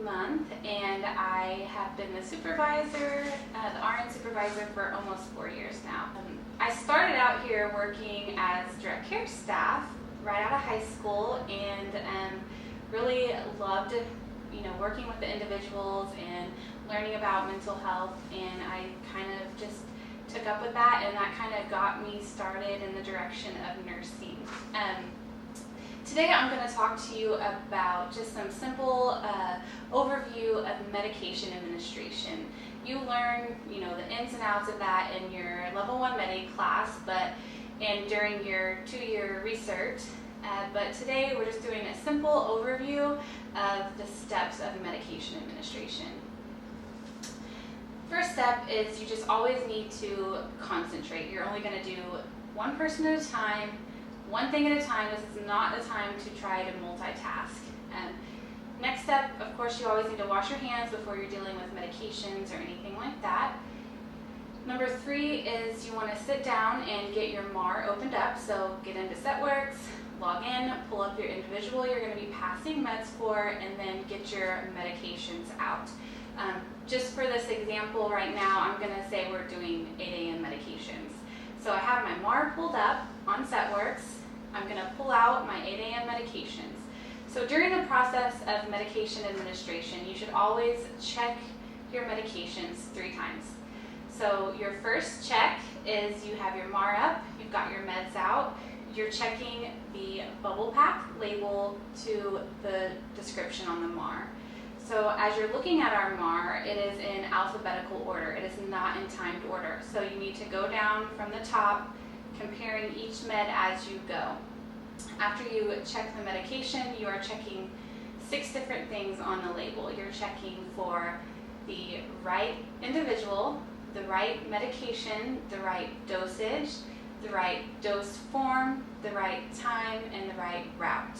month, and I have been the supervisor, the RN supervisor for almost 4 years now. I started out here working as direct care staff right out of high school, and really loved working with the individuals and learning about mental health, and I kind of just took up with that, and that kind of got me started in the direction of nursing. Today I'm going to talk to you about just some simple overview of medication administration. You learn, the ins and outs of that in your level 1 med class, and during your 2-year research. But today we're just doing a simple overview of the steps of medication administration. First step is you just always need to concentrate. You're only going to do one person at a time, one thing at a time. This is not the time to try to multitask. Next step, of course, you always need to wash your hands before you're dealing with medications or anything like that. Number 3 is you want to sit down and get your MAR opened up. So get into SetWorks, log in, pull up your individual you're going to be passing meds for, and then get your medications out. Just for this example right now, I'm going to say we're doing 8 a.m. medications. So I have my MAR pulled up on SetWorks. I'm going to pull out my 8 a.m. medications. So during the process of medication administration, you should always check your medications 3 times. So your first check is you have your MAR up, you've got your meds out, you're checking the bubble pack label to the description on the MAR. So as you're looking at our MAR, it is in alphabetical order. It is not in timed order. So you need to go down from the top, comparing each med as you go. After you check the medication, you are checking 6 different things on the label. You're checking for the right individual, the right medication, the right dosage, the right dose form, the right time, and the right route.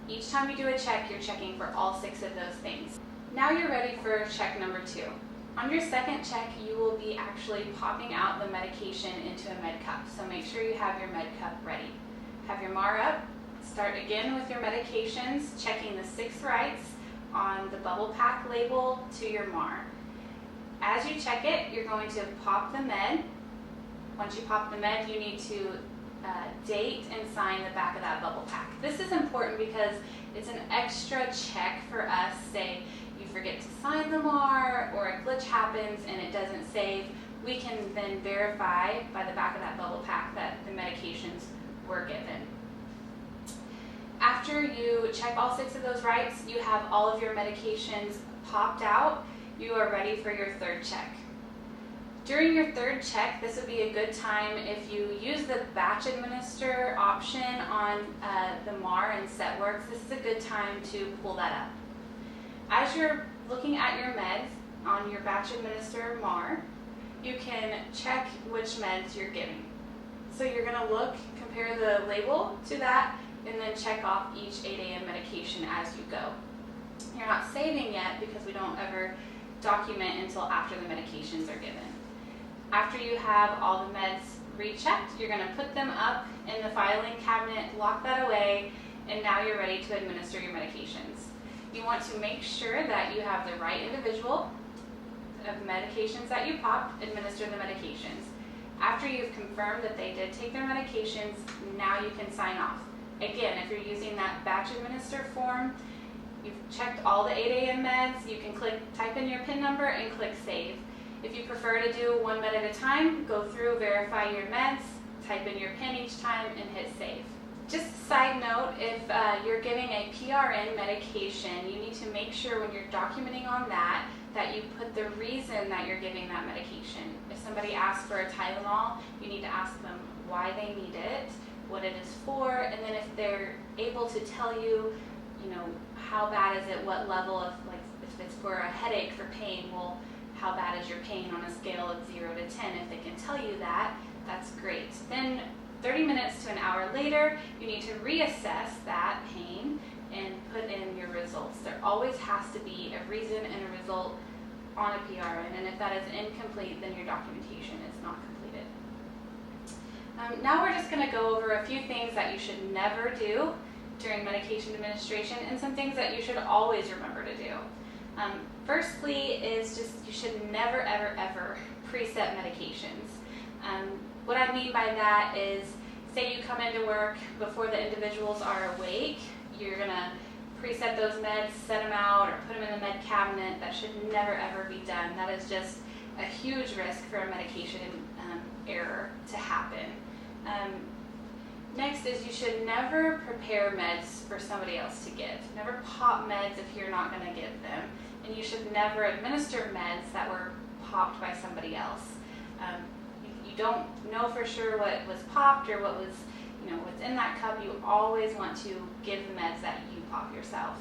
Each time you do a check, you're checking for all 6 of those things. Now you're ready for check number 2. On your second check, you will be actually popping out the medication into a med cup. So make sure you have your med cup ready. Have your MAR up, start again with your medications, checking the 6 rights on the bubble pack label to your MAR. As you check it, you're going to pop the med. Once you pop the med, you need to date and sign the back of that bubble pack. This is important because it's an extra check for us. Say you forget to sign the MAR or a glitch happens and it doesn't save, we can then verify by the back of that bubble pack that the medications were given. After you check all 6 of those rights, you have all of your medications popped out. You are ready for your 3rd check. During your 3rd check, this would be a good time if you use the batch administer option on the MAR and SetWorks. This is a good time to pull that up. As you're looking at your meds on your batch administer MAR, you can check which meds you're giving. So you're going to look, compare the label to that, and then check off each 8 a.m. medication as you go. You're not saving yet because we don't ever document until after the medications are given. After you have all the meds rechecked, you're going to put them up in the filing cabinet, lock that away, and now you're ready to administer your medications. You want to make sure that you have the right individual of medications that you popped, administer the medications. After you've confirmed that they did take their medications, now you can sign off. Again, if you're using that batch administer form, you've checked all the 8 a.m. meds, you can type in your PIN number and click save. If you prefer to do one med at a time, go through, verify your meds, type in your PIN each time, and hit save. Just a side note, if you're giving a PRN medication, you need to make sure when you're documenting on that you put the reason that you're giving that medication. If somebody asks for a Tylenol, you need to ask them why they need it, what it is for, and then if they're able to tell you, how bad is it, what level of, if it's for a headache, for pain, well, how bad is your pain on a scale of 0 to 10? If they can tell you that, that's great. Then 30 minutes to an hour later, you need to reassess that pain and put in your results. There always has to be a reason and a result on a PRN, and if that is incomplete, then your documentation is not completed. Now we're just going to go over a few things that you should never do during medication administration and some things that you should always remember to do. Firstly is just you should never, ever, ever preset medications. What I mean by that is, say you come into work before the individuals are awake, you're going to preset those meds, set them out, or put them in the med cabinet. That should never, ever be done. That is just a huge risk for a medication error to happen. Next is you should never prepare meds for somebody else to give. Never pop meds if you're not going to give them. And you should never administer meds that were popped by somebody else. You don't know for sure what was popped or what was, what's in that cup. You always want to give the meds that you pop yourself.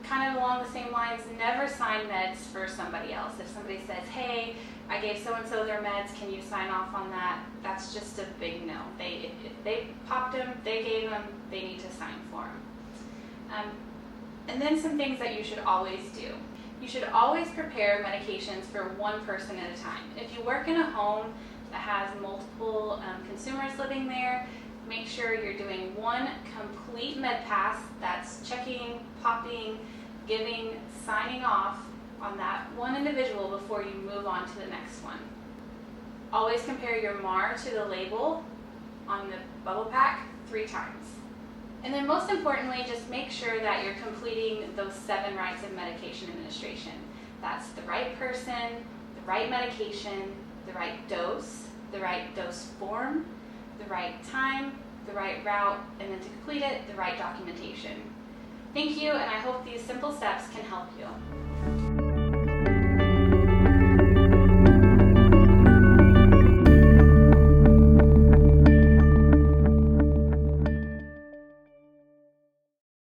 Kind of along the same lines, never sign meds for somebody else. If somebody says, hey, I gave so-and-so their meds, can you sign off on that? That's just a big no. If they popped them, they gave them, they need to sign for them. And then some things that you should always do. You should always prepare medications for one person at a time. If you work in a home that has multiple consumers living there, make sure you're doing one complete med pass. That's checking, popping, giving, signing off on that one individual before you move on to the next one. Always compare your MAR to the label on the bubble pack 3 times. And then most importantly, just make sure that you're completing those 7 rights of medication administration. That's the right person, the right medication, the right dose form, the right time, the right route, and then to complete it, the right documentation. Thank you, and I hope these simple steps can help you.